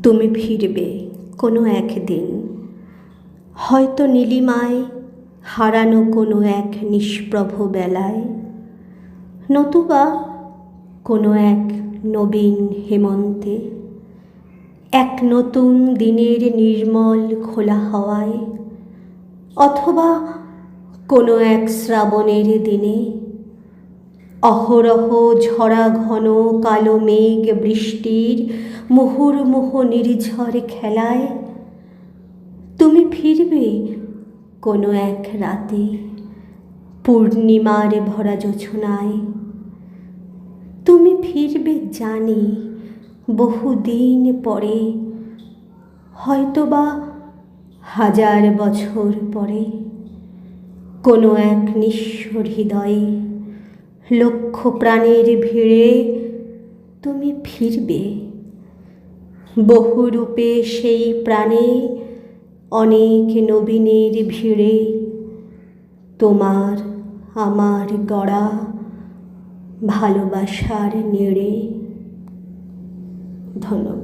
তুমি ফিরবে কোনো একদিন, হয়তো নীলিমায় হারানো কোনো এক নিষ্প্রভ বেলায়, নতুবা কোনো এক নবীন হেমন্তে, এক নতুন দিনের নির্মল খোলা হাওয়ায়, অথবা কোনো এক শ্রাবণের দিনে অহরহ ঝরা ঘন কালো মেঘ বৃষ্টির মুহুর্মুহ নির্ঝর খেলায়। তুমি ফিরবে কোনো এক রাতে পূর্ণিমার ভরা জোছনায়। তুমি ফিরবে জানি বহুদিন পরে, হয়তোবা 1000 বছর পরে, কোনো এক নিঃস্ব হৃদয়ে লক্ষ প্রাণের ভিড়ে তুমি ফিরবে। বহুরূপে সেই প্রাণে অনেক নবীনের ভিড়ে, তোমার আমার গড়া ভালোবাসার নেড়ে। ধন্যবাদ।